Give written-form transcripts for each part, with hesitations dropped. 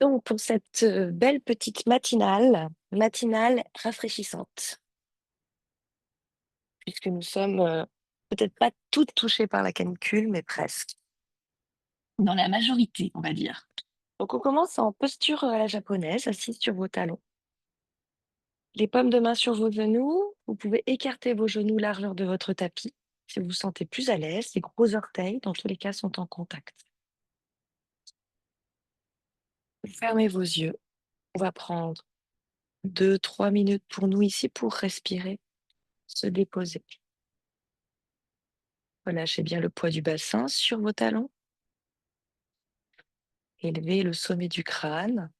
Donc pour cette, belle petite matinale rafraîchissante, puisque nous sommes, peut-être pas toutes touchées par la canicule, mais presque. Dans la majorité, on va dire. Donc on commence en posture, à la japonaise, assise sur vos talons. Les paumes de main sur vos genoux, vous pouvez écarter vos genoux largeur de votre tapis. Si vous vous sentez plus à l'aise, les gros orteils, dans tous les cas, sont en contact. Vous fermez vos yeux. On va prendre 2, 3 minutes pour nous ici pour respirer, se déposer. Relâchez bien le poids du bassin sur vos talons. Élevez le sommet du crâne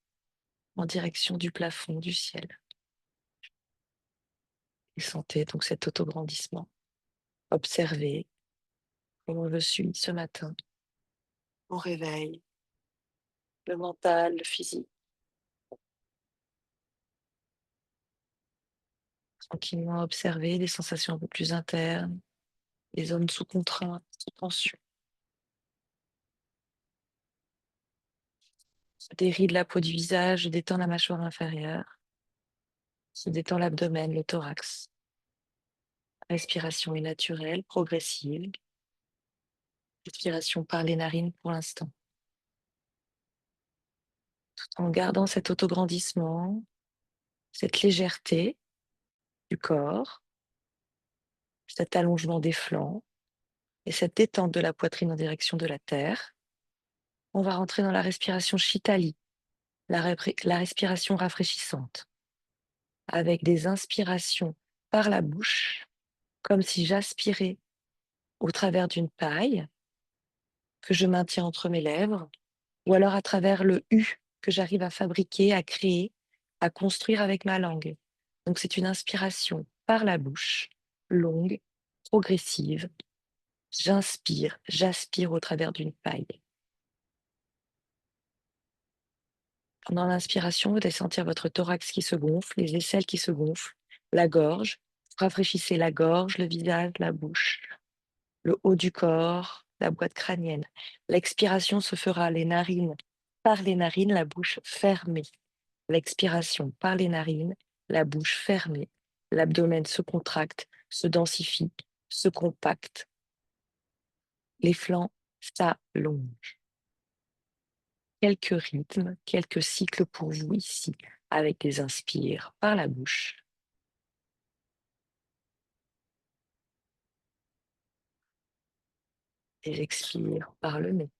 en direction du plafond, du ciel. Et sentez donc cet autograndissement. Observez comment je suis ce matin, au réveil, le mental, le physique. Tranquillement observer des sensations un peu plus internes, les zones sous contrainte, sous tension. Se déride la peau du visage, détend la mâchoire inférieure, se détend l'abdomen, le thorax. Respiration est naturelle, progressive. Respiration par les narines pour l'instant. En gardant cet autograndissement, cette légèreté du corps, cet allongement des flancs et cette détente de la poitrine en direction de la terre, on va rentrer dans la respiration Shitali, la respiration rafraîchissante, avec des inspirations par la bouche, comme si j'aspirais au travers d'une paille que je maintiens entre mes lèvres, ou alors à travers le U que j'arrive à fabriquer, à créer, à construire avec ma langue. Donc c'est une inspiration par la bouche, longue, progressive. J'inspire, j'aspire au travers d'une paille. Pendant l'inspiration, vous allez sentir votre thorax qui se gonfle, les aisselles qui se gonflent, la gorge. Rafraîchissez la gorge, le visage, la bouche, le haut du corps, la boîte crânienne. L'expiration se fera par les narines, la bouche fermée. L'expiration par les narines, la bouche fermée. L'abdomen se contracte, se densifie, se compacte. Les flancs s'allongent. Quelques rythmes, quelques cycles pour vous ici, avec des inspires par la bouche, des expires par le nez.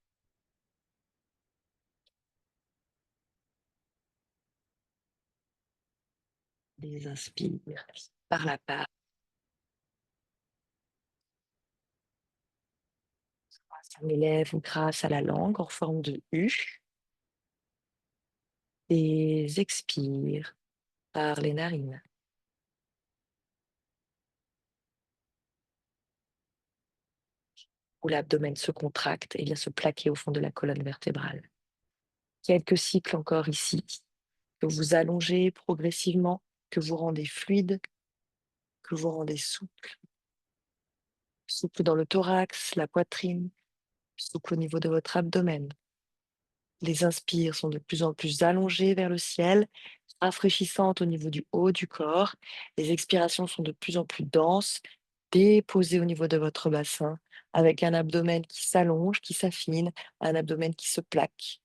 Des inspires par la part. Ça m'élève grâce à la langue en forme de U. Des expires par les narines, où l'abdomen se contracte et vient se plaquer au fond de la colonne vertébrale. Quelques cycles encore ici, que vous allongez progressivement, que vous rendez fluide, que vous rendez souple. Souple dans le thorax, la poitrine, souple au niveau de votre abdomen. Les inspires sont de plus en plus allongées vers le ciel, rafraîchissantes au niveau du haut du corps. Les expirations sont de plus en plus denses, déposées au niveau de votre bassin, avec un abdomen qui s'allonge, qui s'affine, un abdomen qui se plaque.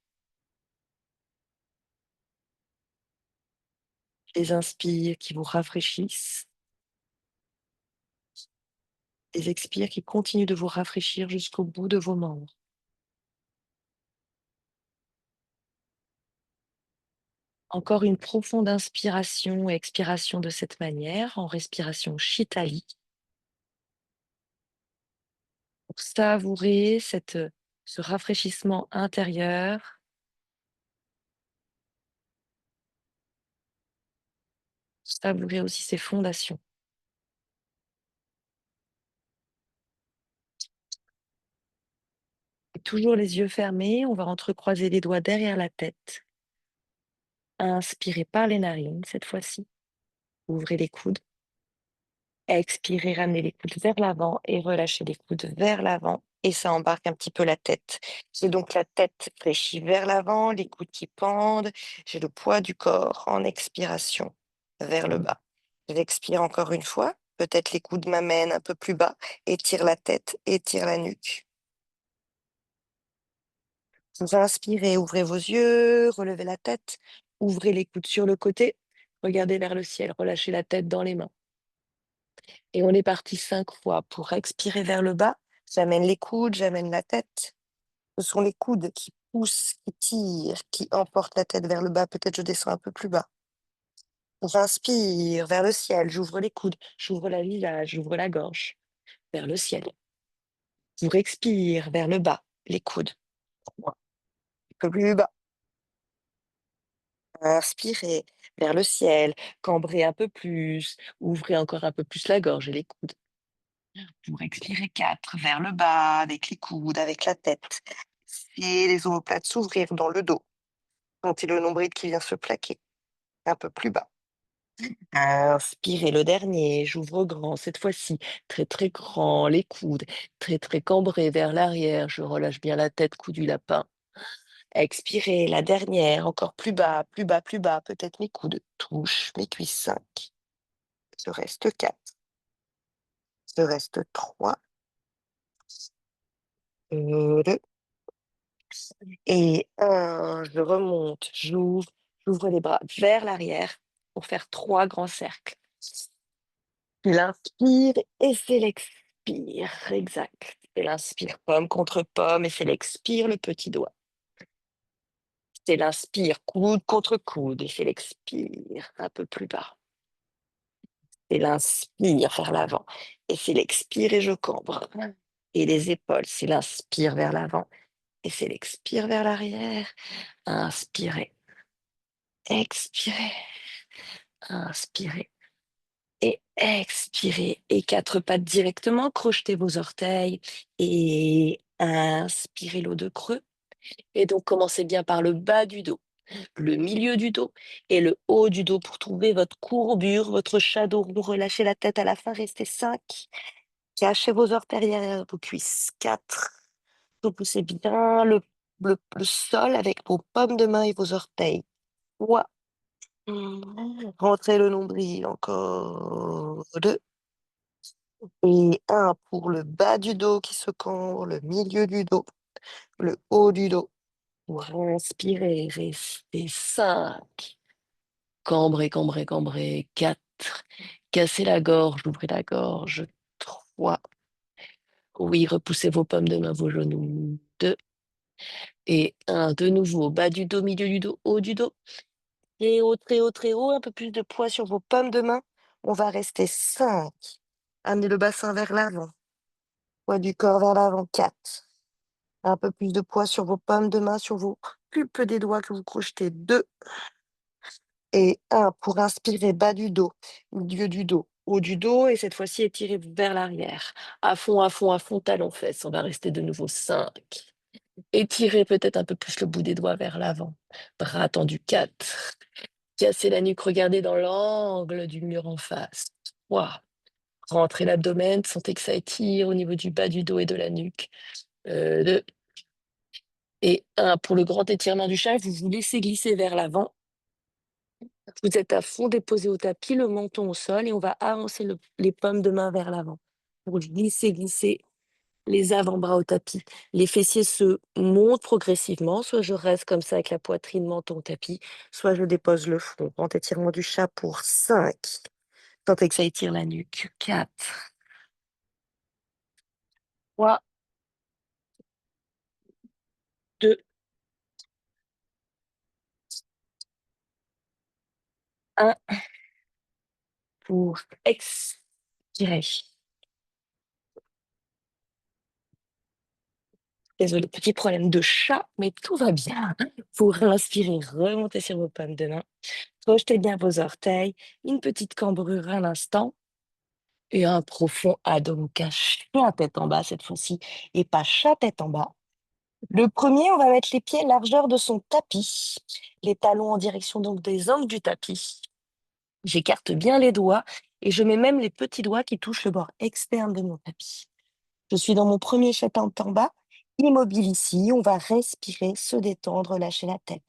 Les inspires qui vous rafraîchissent, les expires qui continuent de vous rafraîchir jusqu'au bout de vos membres. Encore une profonde inspiration et expiration de cette manière, en respiration Shitali, pour savourer ce rafraîchissement intérieur, savourer aussi ses fondations. Et toujours les yeux fermés, on va entrecroiser les doigts derrière la tête. Inspirez par les narines cette fois-ci. Ouvrez les coudes. Expirez, ramenez les coudes vers l'avant et relâchez les coudes vers l'avant. Et ça embarque un petit peu la tête. J'ai donc la tête fléchie vers l'avant, les coudes qui pendent. J'ai le poids du corps en expiration vers le bas. J'expire encore une fois. Peut-être les coudes m'amènent un peu plus bas. Étire la tête, étire la nuque. Vous inspirez, ouvrez vos yeux, relevez la tête, ouvrez les coudes sur le côté, regardez vers le ciel, relâchez la tête dans les mains. Et on est parti 5 fois pour expirer vers le bas. J'amène les coudes, j'amène la tête. Ce sont les coudes qui poussent, qui tirent, qui emportent la tête vers le bas. Peut-être je descends un peu plus bas. J'inspire vers le ciel, j'ouvre les coudes, j'ouvre la visage, j'ouvre la gorge vers le ciel. Je expire vers le bas, les coudes. 3, un peu plus bas. Inspirez vers le ciel, cambrez un peu plus, ouvrez encore un peu plus la gorge et les coudes. Pour expirer 4 vers le bas, avec les coudes, avec la tête. Et les omoplates s'ouvrir dans le dos. Sentez le nombril qui vient se plaquer un peu plus bas. Inspirez le dernier, j'ouvre grand cette fois-ci, très très grand, les coudes, très très cambrés vers l'arrière, je relâche bien la tête, cou du lapin. Expirez, la dernière, encore plus bas, plus bas, plus bas, peut-être mes coudes touchent mes cuisses 5. Il reste 4. Il reste 3. 2. Et 1, je remonte, j'ouvre les bras vers l'arrière pour faire 3 grands cercles. Il inspire et c'est l'expire, exact. Et l'inspire, pomme contre pomme, et c'est l'expire, le petit doigt. C'est l'inspire, coude contre coude, et c'est l'expire, un peu plus bas. C'est l'inspire vers l'avant, et c'est l'expire et je cambre. Et les épaules, c'est l'inspire vers l'avant, et c'est l'expire vers l'arrière. Inspirez, expirez, inspirez. Et expirez. Et 4 pattes directement, crochetez vos orteils et inspirez l'eau de creux. Et donc commencez bien par le bas du dos, le milieu du dos et le haut du dos pour trouver votre courbure, votre shadow. Relâchez la tête à la fin, restez 5. Cachez vos orteils derrière vos cuisses. 4. Repoussez bien le sol avec vos paumes de main et vos orteils. 3. Rentrez le nombril. Encore 2. Et 1 pour le bas du dos qui se cambre, le milieu du dos, le haut du dos. Pour inspirer, restez 5. Cambrez, cambrez, cambrez. 4. Cassez la gorge, ouvrez la gorge. 3. Oui, repoussez vos pommes de main, vos genoux. 2. Et 1, de nouveau, bas du dos, milieu du dos, haut du dos. Très haut, très haut, très haut. Un peu plus de poids sur vos pommes de main. On va rester 5. Amenez le bassin vers l'avant. Poids du corps vers l'avant. 4. Un peu plus de poids sur vos pommes de main, sur vos pulpes des doigts que vous crochetez. 2. Et 1 pour inspirer, bas du dos, milieu du dos, haut du dos. Et cette fois-ci, étirez vers l'arrière. À fond, à fond, à fond, talons fesses. On va rester de nouveau 5. Étirez peut-être un peu plus le bout des doigts vers l'avant. Bras tendus. 4. Cassez la nuque, regardez dans l'angle du mur en face. 3. Rentrez l'abdomen, sentez que ça étire au niveau du bas du dos et de la nuque. 2. Et 1 pour le grand étirement du chat, vous vous laissez glisser vers l'avant. Vous êtes à fond déposé au tapis, le menton au sol, et on va avancer les pommes de main vers l'avant. Pour glisser, glisser les avant-bras au tapis. Les fessiers se montent progressivement, soit je reste comme ça avec la poitrine, menton au tapis, soit je dépose le front. Grand étirement du chat pour 5. Sentez que ça étire la nuque. 4. 3, 2, 1 pour expirer. Désolée, petit problème de chat, mais tout va bien. Pour inspirer, remontez sur vos pommes de main. Projetez bien vos orteils. Une petite cambrure à l'instant. Et un profond Adho-Mukha, chat tête en bas cette fois-ci. Et pas chat tête en bas. Le premier, on va mettre les pieds largeur de son tapis. Les talons en direction donc des angles du tapis. J'écarte bien les doigts Et je mets même les petits doigts qui touchent le bord externe de mon tapis. Je suis dans mon premier chatin en bas, immobile ici. On va respirer, se détendre, relâcher la tête.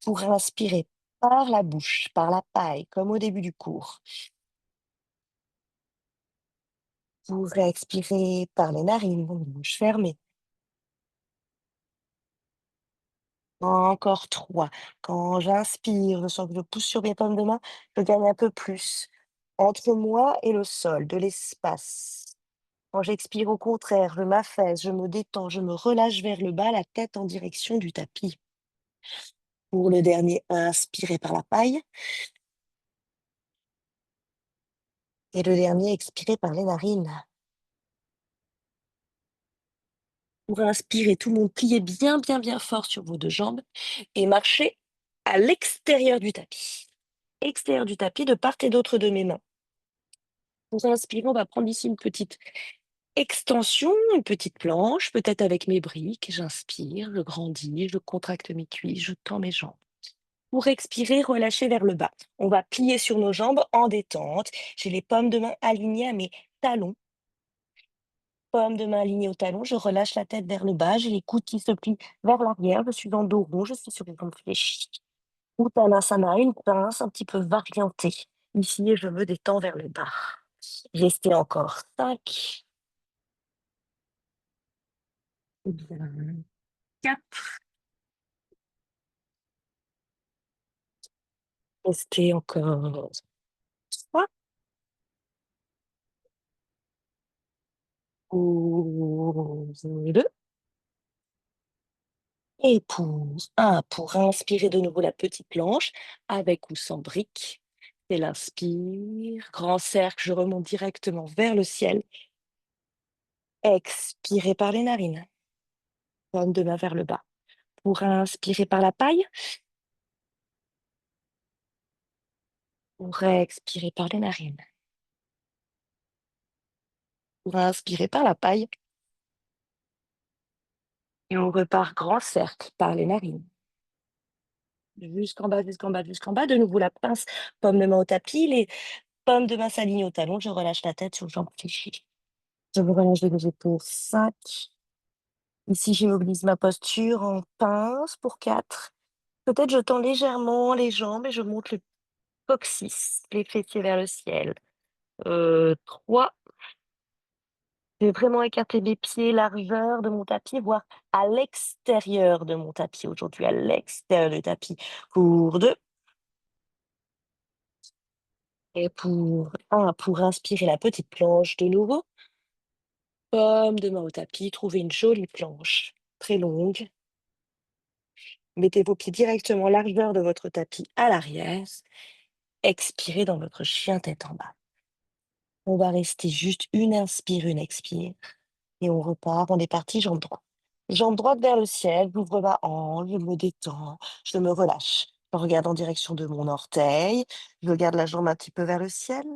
Pour inspirer par la bouche, par la paille, comme au début du cours. Pour expirer par les narines, bouche fermée. Encore 3. Quand j'inspire, je sens que je pousse sur mes pommes de main, je gagne un peu plus. Entre moi et le sol, de l'espace. Quand j'expire, au contraire, je m'affaisse, je me détends, je me relâche vers le bas, la tête en direction du tapis. Pour le dernier, inspirez par la paille. Et le dernier, expirez par les narines. Pour inspirer, tout le monde pliez bien, bien, bien fort sur vos deux jambes et marchez à l'extérieur du tapis. Extérieur du tapis, de part et d'autre de mes mains. Pour inspirer, on va prendre ici une petite extension, une petite planche, peut-être avec mes briques. J'inspire, je grandis, je contracte mes cuisses, je tends mes jambes. Pour expirer, relâcher vers le bas. On va plier sur nos jambes en détente. J'ai les pommes de main alignées à mes talons. Paume de main alignée au talon, je relâche la tête vers le bas, j'ai les coudes qui se plient vers l'arrière, je suis en dos rond, je suis sur les jambes fléchies. Uttanasana, une pince un petit peu variantée. Ici, je me détends vers le bas. Restez encore 5, ou bien 4. Restez encore 3 ou 2. Et pour 1, pour inspirer de nouveau la petite planche, avec ou sans brique. C'est l'inspire, grand cercle, je remonte directement vers le ciel. Expirez par les narines, paume de main vers le bas. Pour inspirer par la paille, pour expirer par les narines. Pour inspirer par la paille, et on repart grand cercle par les narines. Jusqu'en bas, jusqu'en bas, jusqu'en bas. De nouveau la pince, paume de main au tapis, les pommes de main s'alignent au talon, je relâche la tête sur le jambe fléchie. Je me relâche les épaules. 5. Ici, j'immobilise ma posture en pince pour 4. Peut-être je tends légèrement les jambes et je monte le coccyx, les fessiers vers le ciel. 3. Je vais vraiment écarter mes pieds, largeur de mon tapis, voire à l'extérieur de mon tapis aujourd'hui, à l'extérieur du tapis. Pour 2. Et pour 1, pour inspirer la petite planche de nouveau. Paume de main au tapis, trouvez une jolie planche, très longue. Mettez vos pieds directement largeur de votre tapis à l'arrière. Expirez dans votre chien tête en bas. On va rester juste une inspire, une expire. Et on repart. On est parti, jambe droite. Jambe droite vers le ciel, j'ouvre ma hanche, je me détends, je me relâche. Je regarde en direction de mon orteil. Je garde la jambe un petit peu vers le ciel.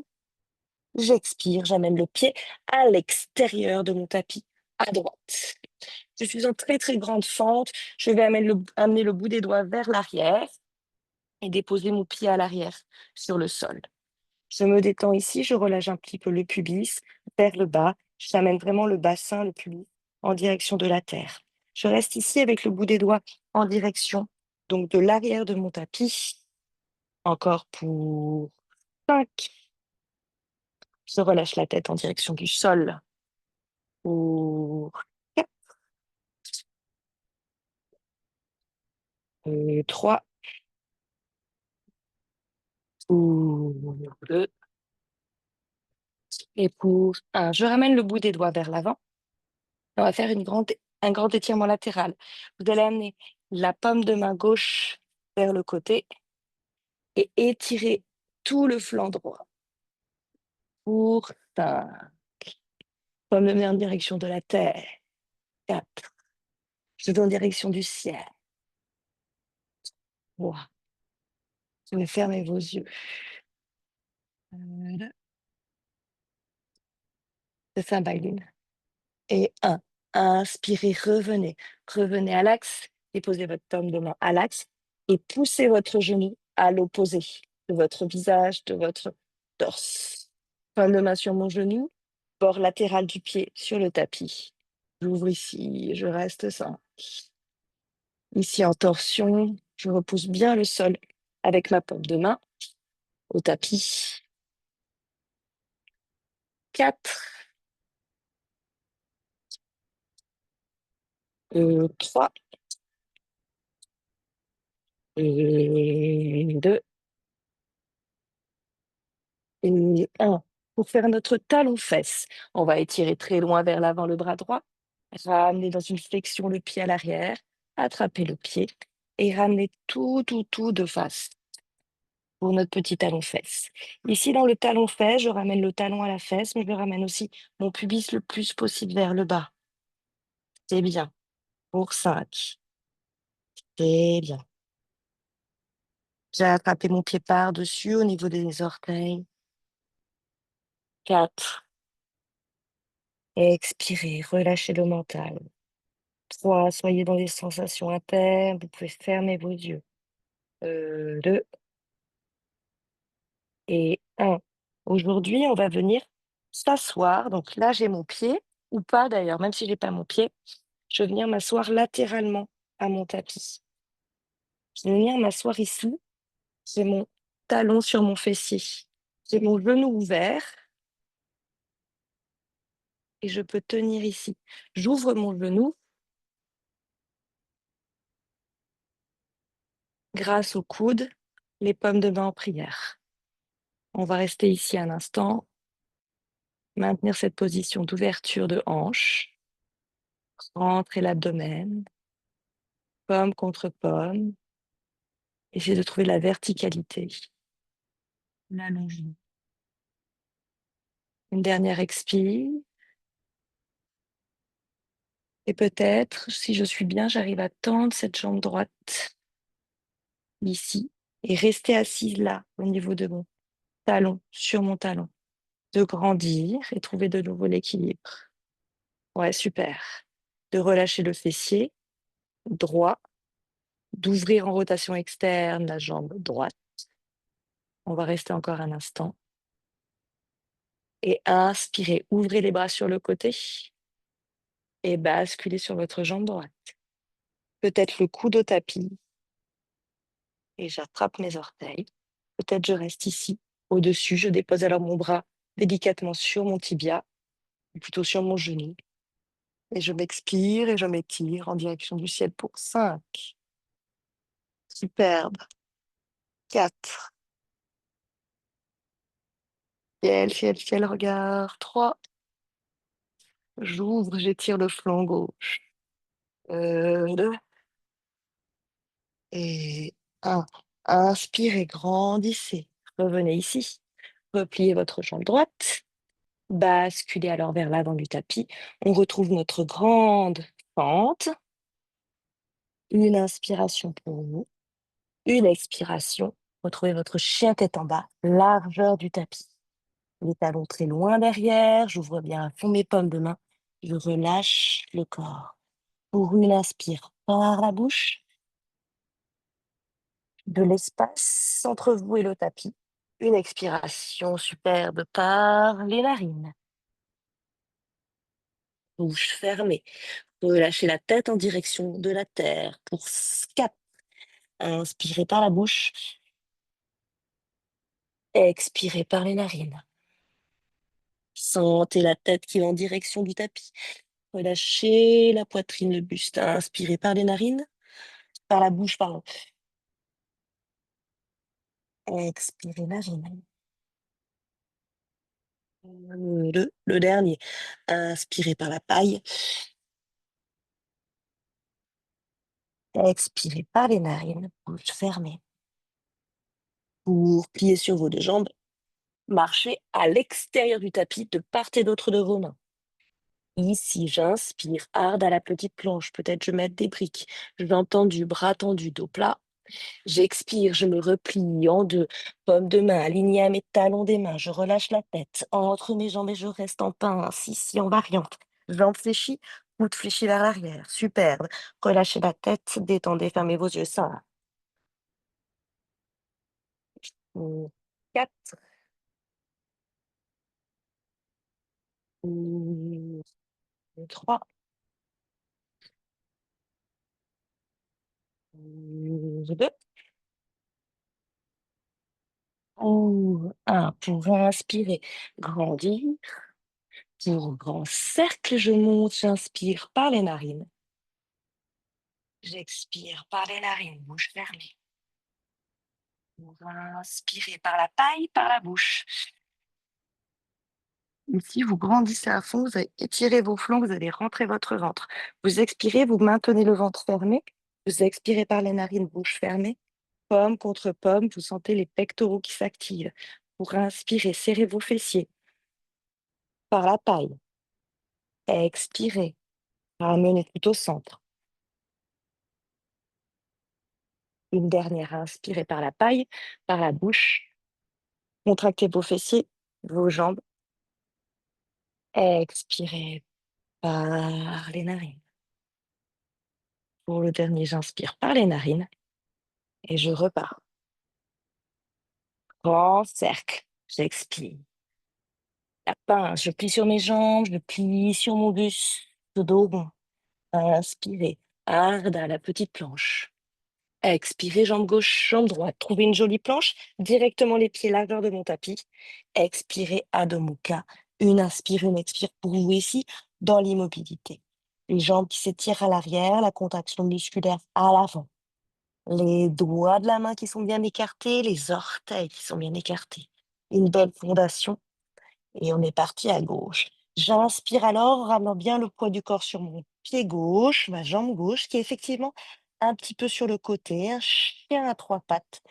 J'expire, j'amène le pied à l'extérieur de mon tapis, à droite. Je suis en très très grande fente. Je vais amener le bout des doigts vers l'arrière et déposer mon pied à l'arrière sur le sol. Je me détends ici, je relâche un petit peu le pubis vers le bas. J'amène vraiment le bassin, le pubis, en direction de la terre. Je reste ici avec le bout des doigts en direction, donc de l'arrière de mon tapis. Encore pour 5. Je relâche la tête en direction du sol. Pour 4. 3. Pour 2. Et pour 1. Je ramène le bout des doigts vers l'avant. On va faire un grand étirement latéral. Vous allez amener la paume de main gauche vers le côté et étirer tout le flanc droit. Pour 5. Paume de main en direction de la terre. 4. Je vais en direction du ciel. 3. Vous pouvez fermer vos yeux. 2. C'est ça, Bagline. Et 1. Inspirez, revenez. Revenez à l'axe. Déposez votre paume de main à l'axe et poussez votre genou à l'opposé de votre visage, de votre torse. Paume de main sur mon genou, bord latéral du pied sur le tapis. J'ouvre ici, je reste ça. Ici en torsion, je repousse bien le sol avec ma paume de main au tapis. 4, 3, et 2, et 1. Pour faire notre talon-fesse, on va étirer très loin vers l'avant le bras droit, ramener dans une flexion le pied à l'arrière, attraper le pied et ramener tout de face pour notre petit talon-fesse. Ici, dans le talon-fesse, je ramène le talon à la fesse, mais je ramène aussi mon pubis le plus possible vers le bas. C'est bien. Pour 5. C'est bien. J'ai attrapé mon pied par-dessus au niveau des orteils. 4. Expirez, relâchez le mental. 3. Soyez dans les sensations internes. Vous pouvez fermer vos yeux. 2 et 1. Aujourd'hui, on va venir s'asseoir. Donc là, j'ai mon pied, ou pas d'ailleurs, même si j'ai pas mon pied, je vais venir m'asseoir latéralement à mon tapis. Je vais venir m'asseoir ici. J'ai mon talon sur mon fessier. J'ai mon genou ouvert et je peux tenir ici. J'ouvre mon genou grâce au coude, les paumes de main en prière. On va rester ici un instant, maintenir cette position d'ouverture de hanche, rentrer l'abdomen, pomme contre pomme. Essayer de trouver la verticalité, l'allongement. Une dernière expire. Et peut-être, si je suis bien, j'arrive à tendre cette jambe droite ici et rester assise là, au niveau de mon talon, sur mon talon. De grandir et trouver de nouveau l'équilibre. Ouais, super. De relâcher le fessier droit, d'ouvrir en rotation externe la jambe droite. On va rester encore un instant. Et inspirez, ouvrez les bras sur le côté et basculez sur votre jambe droite. Peut-être le coude au tapis et j'attrape mes orteils. Peut-être je reste ici, au-dessus. Je dépose alors mon bras délicatement sur mon tibia, ou plutôt sur mon genou. Et je m'expire et je m'étire en direction du ciel pour 5. Superbe. 4. Ciel, regard. 3. J'ouvre, j'étire le flanc gauche. 2. Et 1. Inspirez, grandissez. Revenez ici. Repliez votre jambe droite. Basculez alors vers l'avant du tapis. On retrouve notre grande fente. Une inspiration pour vous. Une expiration. Retrouvez votre chien tête en bas. Largeur du tapis. Les talons très loin derrière. J'ouvre bien à fond mes paumes de main. Je relâche le corps. Pour une inspire par la bouche. De l'espace entre vous et le tapis. Une expiration superbe par les narines. Bouche fermée. Relâchez la tête en direction de la terre. Pour 4. Inspirez par la bouche. Expirez par les narines. Sentez la tête qui va en direction du tapis. Relâchez la poitrine, le buste. Inspirez par les narines. Par la bouche, pardon. Expirez narine. Le dernier. Inspirez par la paille. Expirez par les narines. Bouche fermée. Pour plier sur vos deux jambes, marchez à l'extérieur du tapis de part et d'autre de vos mains. Ici, j'inspire, hard à la petite planche. Peut-être je mets des briques. Jambes tendues, bras tendus, dos plat. J'expire, je me replie en deux. Paume de main alignée à mes talons des mains. Je relâche la tête entre mes jambes et je reste en pince, ici en variante. Jambes fléchies, coudes fléchis vers l'arrière. Superbe. Relâchez la tête, détendez, fermez vos yeux. 5, 4, Mmh, 3, 2, ou 1. Pour inspirer, grandir. Pour grand cercle, je monte, j'inspire par les narines. J'expire par les narines, bouche fermée. Pour inspirer par la paille, par la bouche. Ici, vous grandissez à fond, vous allez étirer vos flancs, vous allez rentrer votre ventre. Vous expirez, vous maintenez le ventre fermé. Vous expirez par les narines, bouche fermée. Pomme contre pomme, vous sentez les pectoraux qui s'activent. Pour inspirer, serrez vos fessiers par la paille. Expirez, ramenez tout au centre. Une dernière, inspirez par la paille, par la bouche. Contractez vos fessiers, vos jambes. Expirez par les narines. Pour le dernier, j'inspire par les narines et je repars. Grand cercle, j'expire. La pince, je plie sur mes jambes, je plie sur mon buste, le dos rond. Inspirez, harde à la petite planche. Expirez, jambe gauche, jambe droite. Trouvez une jolie planche, directement les pieds largeur de mon tapis. Expirez, Adho Mukha. Une inspire, une expire pour vous ici, dans l'immobilité. Les jambes qui s'étirent à l'arrière, la contraction musculaire à l'avant. Les doigts de la main qui sont bien écartés, les orteils qui sont bien écartés. Une belle fondation et on est parti à gauche. J'inspire alors, ramenant bien le poids du corps sur mon pied gauche, ma jambe gauche, qui est effectivement un petit peu sur le côté, un chien à trois pattes,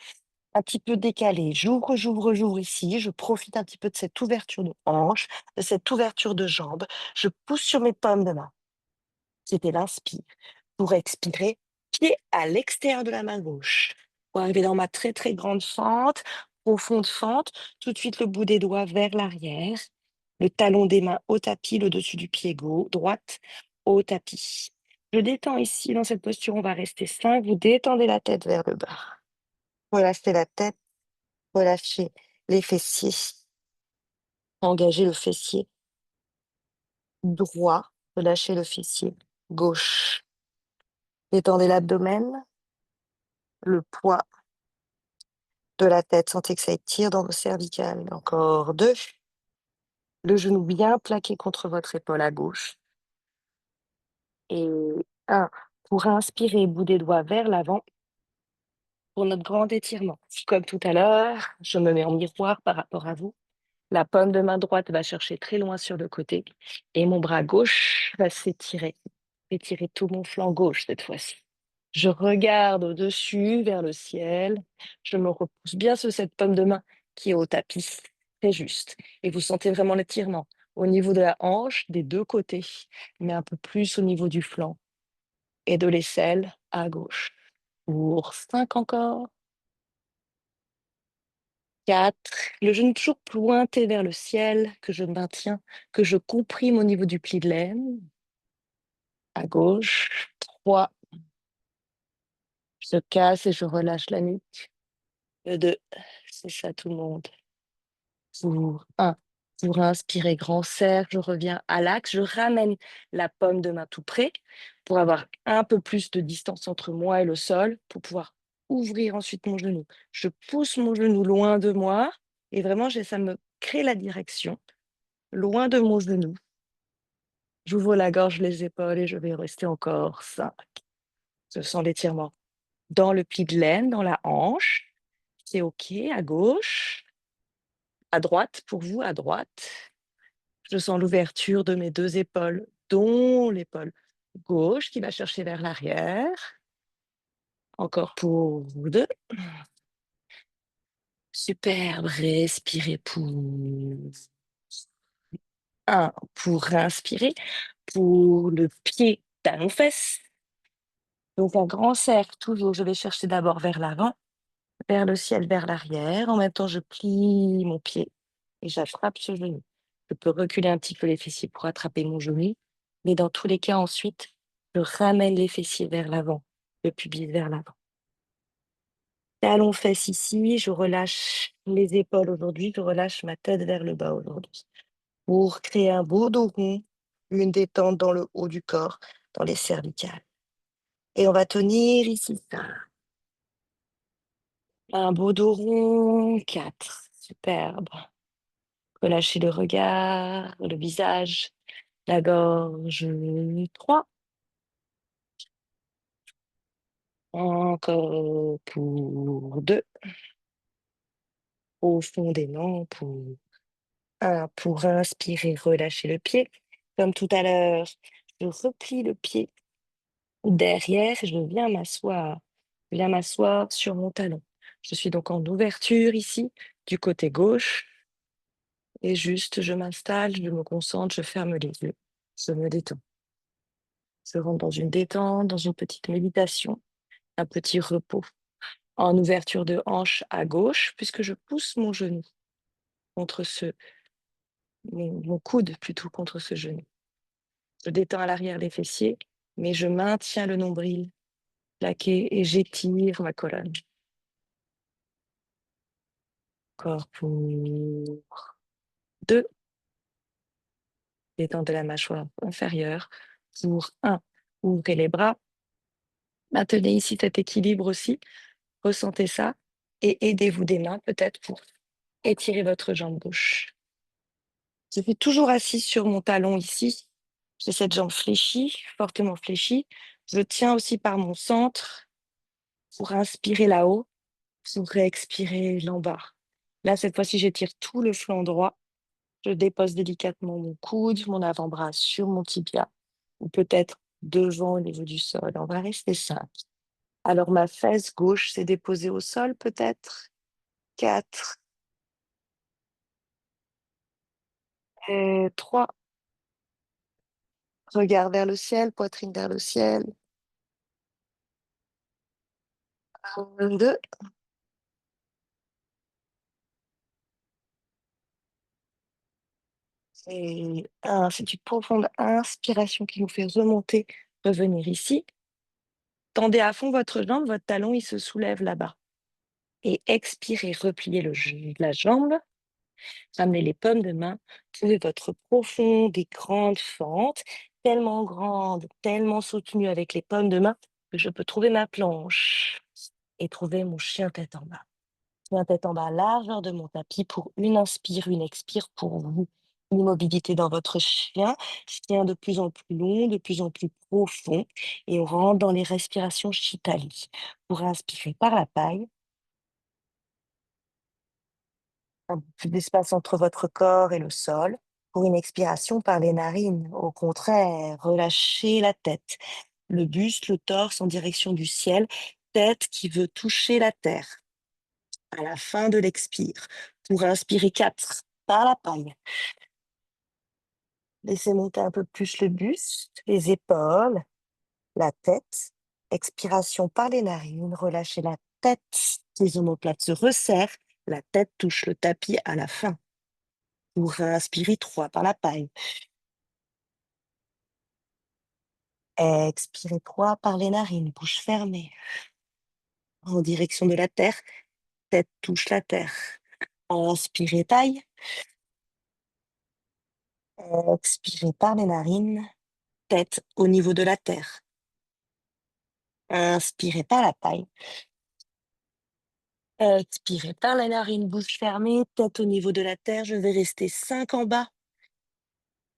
un petit peu décalé. J'ouvre, j'ouvre, j'ouvre ici. Je profite un petit peu de cette ouverture de hanche, de cette ouverture de jambe. Je pousse sur mes pommes de main. C'était l'inspire. Pour expirer, pied à l'extérieur de la main gauche. Pour arriver dans ma très très grande fente, profonde fente, tout de suite le bout des doigts vers l'arrière, le talon des mains au tapis, le dessus du pied gauche, droite, au tapis. Je détends ici, dans cette posture, on va rester 5. Vous détendez la tête vers le bas. Relâchez la tête, relâchez les fessiers. Engagez le fessier droit, relâchez le fessier gauche. Détendez l'abdomen, le poids de la tête. Sentez que ça étire dans vos cervicales. Encore 2. Le genou bien plaqué contre votre épaule à gauche. Et 1. Pour inspirer, bout des doigts vers l'avant pour notre grand étirement. Comme tout à l'heure, je me mets en miroir par rapport à vous. La paume de main droite va chercher très loin sur le côté et mon bras gauche va s'étirer. Étirer tout mon flanc gauche cette fois-ci. Je regarde au-dessus, vers le ciel. Je me repousse bien sur cette paume de main qui est au tapis, très juste. Et vous sentez vraiment l'étirement au niveau de la hanche, des deux côtés, mais un peu plus au niveau du flanc et de l'aisselle à gauche. Pour 5 encore. 4. Le genou toujours pointé vers le ciel, que je maintiens, que je comprime au niveau du pli de l'aine. À gauche. 3. Je casse et je relâche la nuque. 2. C'est ça tout le monde. Pour 1. Pour inspirer, grand cercle, je reviens à l'axe, je ramène la paume de main tout près pour avoir un peu plus de distance entre moi et le sol, pour pouvoir ouvrir ensuite mon genou. Je pousse mon genou loin de moi et vraiment, ça me crée la direction, loin de mon genou. J'ouvre la gorge, les épaules et je vais rester encore 5. Je sens l'étirement dans le pli de l'aine, dans la hanche. C'est OK, à gauche, à droite, pour vous, à droite. Je sens l'ouverture de mes 2 épaules, dont l'épaule gauche qui va chercher vers l'arrière. Encore pour vous 2. Superbe, respirez pour 1, pour inspirer, pour le pied, talon-fesse. Donc un grand cercle, toujours, je vais chercher d'abord vers l'avant, vers le ciel, vers l'arrière. En même temps, je plie mon pied et j'attrape ce genou. Je peux reculer un petit peu les fessiers pour attraper mon genou, mais dans tous les cas, ensuite, je ramène les fessiers vers l'avant, le pubis vers l'avant. Talons fesses ici, je relâche les épaules aujourd'hui, je relâche ma tête vers le bas aujourd'hui. pour créer un beau dos rond, une détente dans le haut du corps, dans les cervicales. Et on va tenir ici ça. Un beau dos rond, 4. Superbe. Relâchez le regard, le visage, la gorge, 3. Encore pour 2. Profondément pour 1. Pour inspirer, relâchez le pied. Comme tout à l'heure, je replie le pied derrière, je viens m'asseoir. Je viens m'asseoir sur mon talon. Je suis donc en ouverture ici, du côté gauche. Et juste, je m'installe, je me concentre, je ferme les yeux. Je me détends. Je rentre dans une détente, dans une petite méditation, un petit repos. En ouverture de hanche à gauche, puisque je pousse mon genou contre mon coude plutôt contre ce genou. Je détends à l'arrière les fessiers, mais je maintiens le nombril plaqué et j'étire ma colonne. Encore pour 2. Détendez la mâchoire inférieure. Pour 1. Ouvrez les bras. Maintenez ici cet équilibre aussi. Ressentez ça et aidez-vous des mains peut-être pour étirer votre jambe gauche. Je suis toujours assise sur mon talon ici. J'ai cette jambe fléchie, fortement fléchie. Je tiens aussi par mon centre pour inspirer là-haut, pour expirer l'en bas. Là, cette fois-ci, j'étire tout le flanc droit. Je dépose délicatement mon coude, mon avant-bras sur mon tibia, ou peut-être devant au niveau du sol. On va rester 5. Alors, ma fesse gauche s'est déposée au sol, peut-être. 4. 3. Regard vers le ciel, poitrine vers le ciel. 2. Et 1. C'est une profonde inspiration qui vous fait remonter, revenir ici. Tendez à fond votre jambe, votre talon, il se soulève là-bas. Et expirez, repliez la jambe. Ramenez les paumes de main. Trouvez votre profonde et grande fente, tellement grande, tellement soutenue avec les paumes de main que je peux trouver ma planche et trouver mon chien tête en bas. Chien tête en bas, largeur de mon tapis pour une inspire, une expire pour vous. Immobilité dans votre chien, chien de plus en plus long, de plus en plus profond. Et on rentre dans les respirations Chitali. Pour inspirer par la paille, un peu plus d'espace entre votre corps et le sol. Pour une expiration par les narines, au contraire, relâchez la tête, le buste, le torse en direction du ciel, tête qui veut toucher la terre. À la fin de l'expire, pour inspirer 4 par la paille. Laissez monter un peu plus le buste, les épaules, la tête. Expiration par les narines, relâchez la tête. Les omoplates se resserrent, la tête touche le tapis à la fin. Pour inspirer 3 par la paille. Expirez 3 par les narines, bouche fermée. En direction de la terre, tête touche la terre. Inspirez taille. Expirez par les narines, tête au niveau de la terre. Inspirez par la taille. Expirez par la narine, bouche fermée, tête au niveau de la terre. Je vais rester 5 en bas.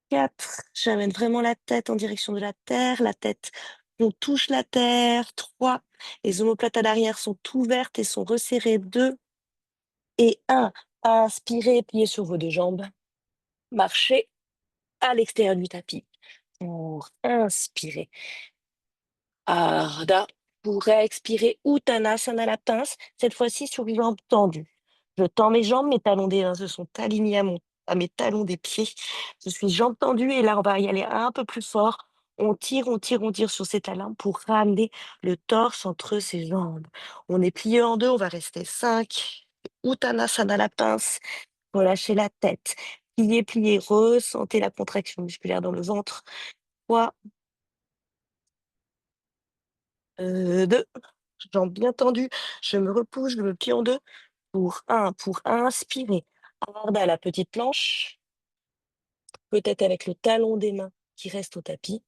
4. J'amène vraiment la tête en direction de la terre. La tête, on touche la terre. 3. Les omoplates à l'arrière sont ouvertes et sont resserrées. 2. Et 1. Inspirez, pliez sur vos 2 jambes. Marchez à l'extérieur du tapis. Pour inspirer. Ardha. Pour expirer, Uttanasana, la pince, cette fois-ci sur les jambes tendues. Je tends mes jambes, mes talons des mains se sont alignés à mes talons des pieds. Je suis jambes tendues et là, on va y aller un peu plus fort. On tire, on tire, on tire sur ces talons pour ramener le torse entre ses jambes. On est plié en 2, on va rester 5. Uttanasana, la pince. Relâchez la tête. Pliez, pliez, ressentez la contraction musculaire dans le ventre. 3, 2, jambes bien tendues. Je me repousse, je me plie en 2. Pour 1, pour inspirer. Ardha, la petite planche. peut-être avec le talon des mains qui reste au tapis.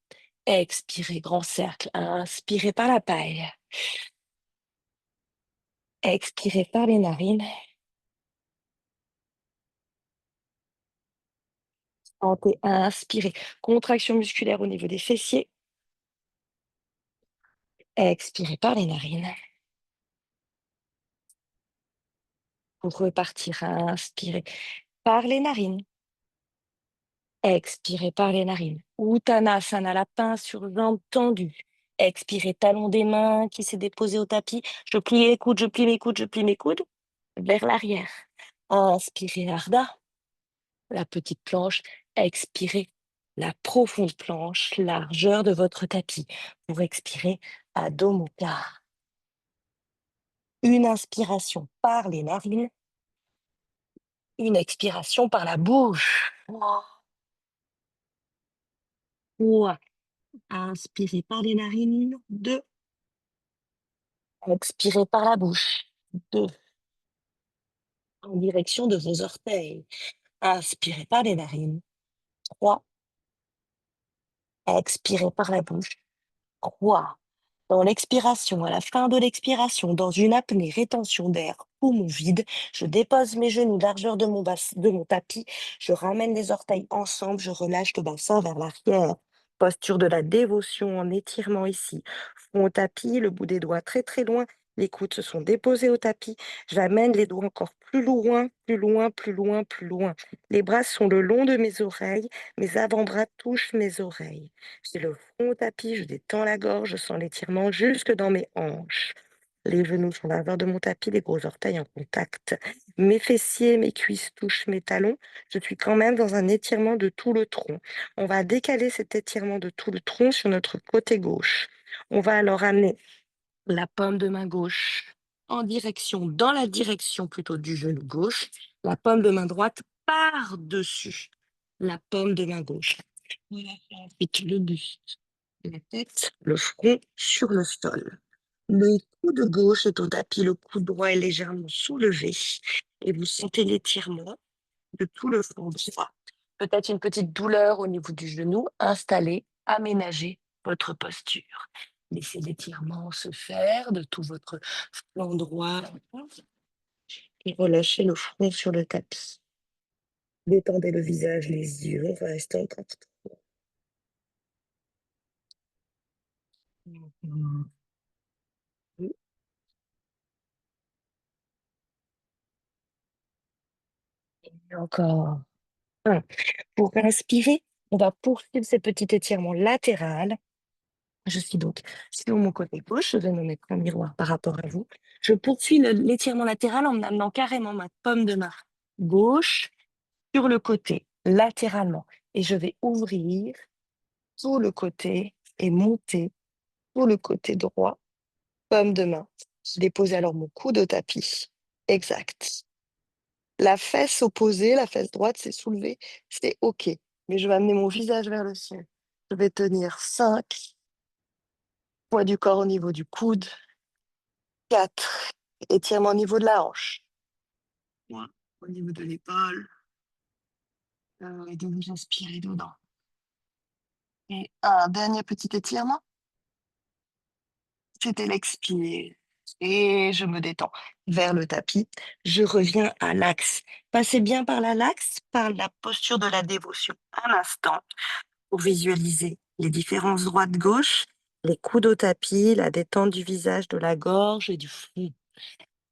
Expirez, grand cercle. Inspirez par la paille. Expirez par les narines. Sentez, inspirez. Contraction musculaire au niveau des fessiers. Expirez par les narines. Pour repartir, inspirez par les narines. Expirez par les narines. Uttanasana, lapin sur jambes tendues. Expirez, talon des mains qui s'est déposé au tapis. Je plie les coudes, je plie mes coudes, je plie mes coudes vers l'arrière. Inspirez, Ardha, la petite planche. Expirez, la profonde planche, largeur de votre tapis. Pour expirer, Adho Mukha. Une inspiration par les narines, une expiration par la bouche. Trois. Inspirez par les narines. Deux. Expirez par la bouche. Deux. En direction de vos orteils. Inspirez par les narines. Trois. Expirez par la bouche. Trois. Dans l'expiration, à la fin de l'expiration, dans une apnée, rétention d'air, poumon vide, je dépose mes genoux largeur de mon tapis, je ramène les orteils ensemble, je relâche le bassin vers l'arrière. Posture de la dévotion en étirement ici. Front au tapis, le bout des doigts très très loin, les coudes se sont déposés au tapis. J'amène les doigts encore plus loin, plus loin, plus loin, plus loin. Les bras sont le long de mes oreilles, mes avant-bras touchent mes oreilles. J'ai le front au tapis, je détends la gorge, je sens l'étirement jusque dans mes hanches. Les genoux sont à l'avant de mon tapis, les gros orteils en contact. Mes fessiers, mes cuisses touchent mes talons. Je suis quand même dans un étirement de tout le tronc. On va décaler cet étirement de tout le tronc sur notre côté gauche. On va alors amener la paume de main gauche dans la direction plutôt du genou gauche. La paume de main droite par-dessus la paume de main gauche. Ensuite, le buste, la tête, le front sur le sol. Le coude gauche est au tapis, le coude droit est légèrement soulevé et vous sentez l'étirement de tout le front droit. Peut-être une petite douleur au niveau du genou. Installez, aménagez votre posture. Laissez l'étirement se faire de tout votre flanc droit et relâchez le front sur le tapis. Détendez le visage, les yeux. On va rester encore. Et encore. Un. Pour inspirer, on va poursuivre ce petit étirement latéral. Je suis donc sur mon côté gauche, je vais me mettre en miroir par rapport à vous. Je poursuis l'étirement latéral en amenant carrément ma paume de main gauche sur le côté, latéralement. Et je vais ouvrir tout le côté et monter tout le côté droit, paume de main. Je dépose alors mon coude au tapis. Exact. La fesse opposée, la fesse droite s'est soulevée, c'est OK. Mais je vais amener mon visage vers le ciel. Je vais tenir 5, poids du corps au niveau du coude. 4, étirement au niveau de la hanche. 3, au niveau de l'épaule. Et de vous inspirer dedans. Et un dernier petit étirement. C'était l'expire. Et je me détends vers le tapis. Je reviens à l'axe. Passez bien par l'axe, par la posture de la dévotion. Un instant pour visualiser les différences droite-gauche, les coudes au tapis, la détente du visage, de la gorge et du front.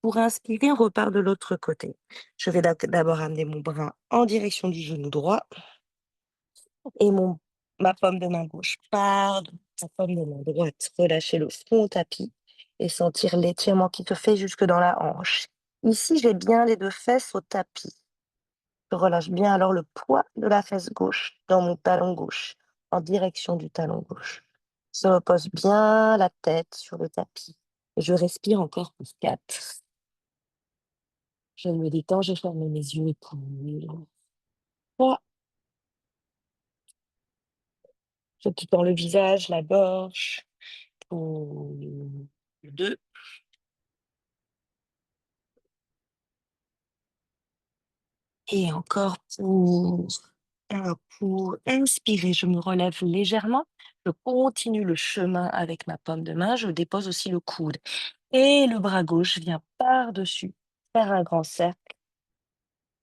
Pour inspirer, on repart de l'autre côté. Je vais d'abord amener mon bras en direction du genou droit et ma paume de main gauche part de ma paume de main droite. Relâcher le front au tapis et sentir l'étirement qui te fait jusque dans la hanche. Ici, j'ai bien les deux fesses au tapis. Je relâche bien alors le poids de la fesse gauche dans mon talon gauche, en direction du talon gauche. Je repose bien la tête sur le tapis et je respire encore pour 4. Je me détends, je ferme mes yeux et pour 3. Je tends le visage, la gorge pour 2. Et encore pour Pour inspirer, je me relève légèrement. Je continue le chemin avec ma paume de main. Je dépose aussi le coude. Et le bras gauche vient par-dessus, faire un grand cercle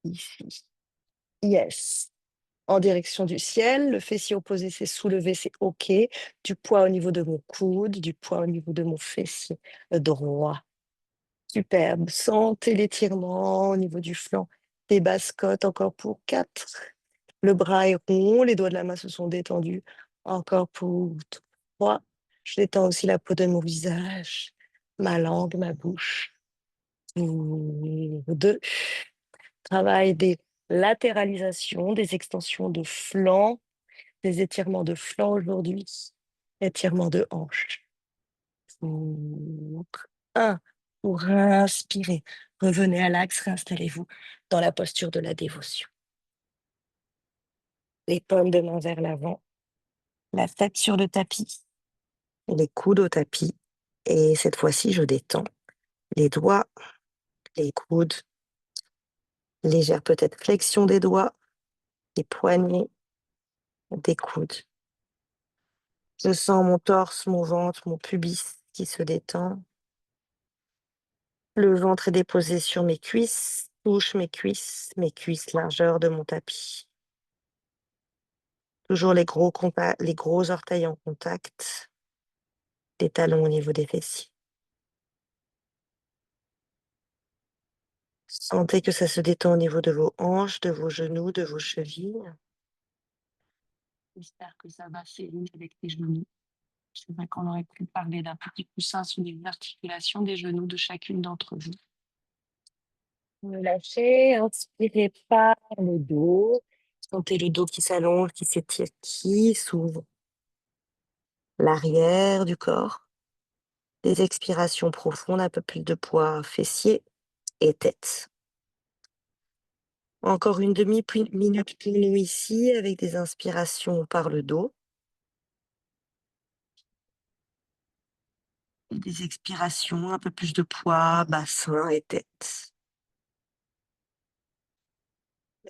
ici. Yes. En direction du ciel. Le fessier opposé s'est soulevé, c'est OK. Du poids au niveau de mon coude, du poids au niveau de mon fessier droit. Superbe. Sentez l'étirement au niveau du flanc des basses côtes. Encore pour 4. Le bras est rond, les doigts de la main se sont détendus. Encore pour 3. Je détends aussi la peau de mon visage, ma langue, ma bouche. Pour 2. Travail des latéralisations, des extensions de flanc, des étirements de flanc aujourd'hui, étirements de hanche. Pour 1. Pour inspirer, revenez à l'axe, réinstallez-vous dans la posture de la dévotion. Les paumes de main vers l'avant, la tête sur le tapis, les coudes au tapis. Et cette fois-ci, je détends les doigts, les coudes, légère peut-être flexion des doigts, les poignets, des coudes. Je sens mon torse, mon ventre, mon pubis qui se détend. Le ventre est déposé sur mes cuisses, touche mes cuisses, largeur de mon tapis. Toujours les gros orteils en contact, les talons au niveau des fessiers. Sentez que ça se détend au niveau de vos hanches, de vos genoux, de vos chevilles. J'espère que ça va s'aider avec tes genoux. C'est vrai qu'on aurait pu parler d'un petit coussin sous les articulations des genoux de chacune d'entre vous. Relâchez, inspirez par le dos. Sentez le dos qui s'allonge, qui s'étire, qui s'ouvre. L'arrière du corps. Des expirations profondes, un peu plus de poids fessiers et tête. Encore une demi-minute pour nous ici avec des inspirations par le dos. Et des expirations, un peu plus de poids, bassin et tête.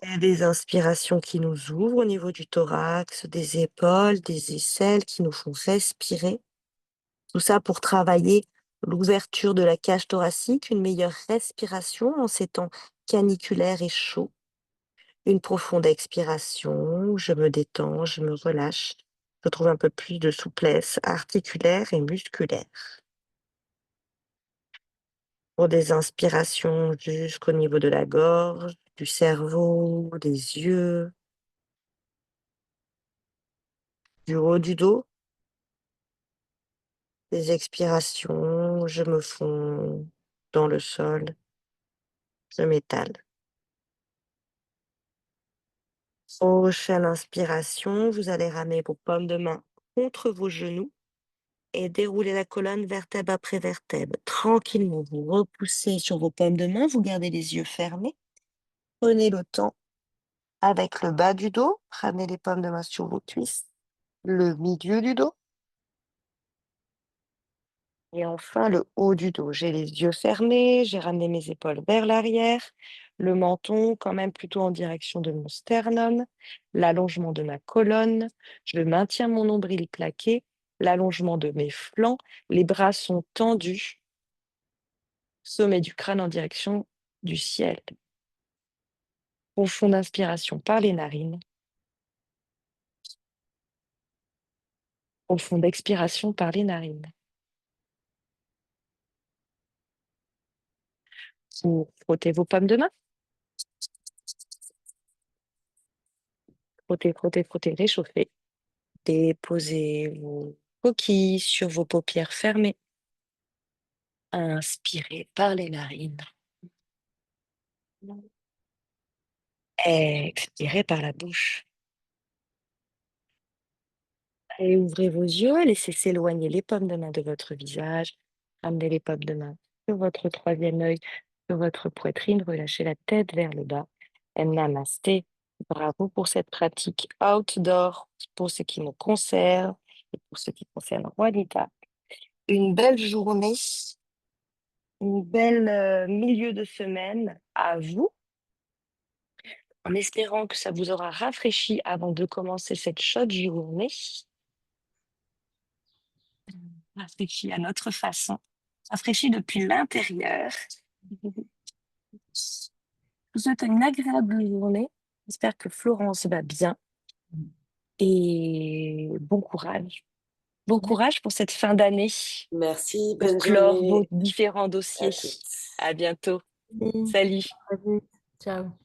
Et des inspirations qui nous ouvrent au niveau du thorax, des épaules, des aisselles, qui nous font respirer. Tout ça pour travailler l'ouverture de la cage thoracique, une meilleure respiration en ces temps caniculaires et chauds. Une profonde expiration, je me détends, je me relâche. Je trouve un peu plus de souplesse articulaire et musculaire. Pour des inspirations jusqu'au niveau de la gorge, du cerveau, des yeux, du haut du dos. Des expirations, je me fonds dans le sol, je m'étale. Prochaine inspiration, vous allez ramener vos paumes de main contre vos genoux et dérouler la colonne vertèbre après vertèbre. Tranquillement, vous repoussez sur vos paumes de main, vous gardez les yeux fermés. Prenez le temps avec le bas du dos, ramenez les paumes de main sur vos cuisses, le milieu du dos et enfin le haut du dos. J'ai les yeux fermés, j'ai ramené mes épaules vers l'arrière, le menton quand même plutôt en direction de mon sternum, l'allongement de ma colonne, je maintiens mon nombril plaqué, l'allongement de mes flancs, les bras sont tendus, sommet du crâne en direction du ciel. Profonde inspiration par les narines, profonde expiration par les narines. Vous frottez vos pommes de main, frottez, frottez, frottez, réchauffez. Déposez vos coquilles sur vos paupières fermées. Inspirez par les narines. Expirez par la bouche. Et ouvrez vos yeux, laissez s'éloigner les paumes de main de votre visage. Ramenez les paumes de main sur votre troisième œil, sur votre poitrine. Relâchez la tête vers le bas. Et namasté. Bravo pour cette pratique outdoor, pour ce qui me concerne et pour ce qui concerne Juanita. Une belle journée, une belle milieu de semaine à vous. en espérant que ça vous aura rafraîchi avant de commencer cette chaude journée. Rafraîchi à notre façon, rafraîchi depuis l'intérieur. Je vous souhaite une agréable journée. J'espère que Florence va bien et bon courage. Bon courage pour cette fin d'année, Merci, pour bonne clore vos journée différents dossiers. à toutes. À bientôt. Merci. Salut. À très vite. Ciao.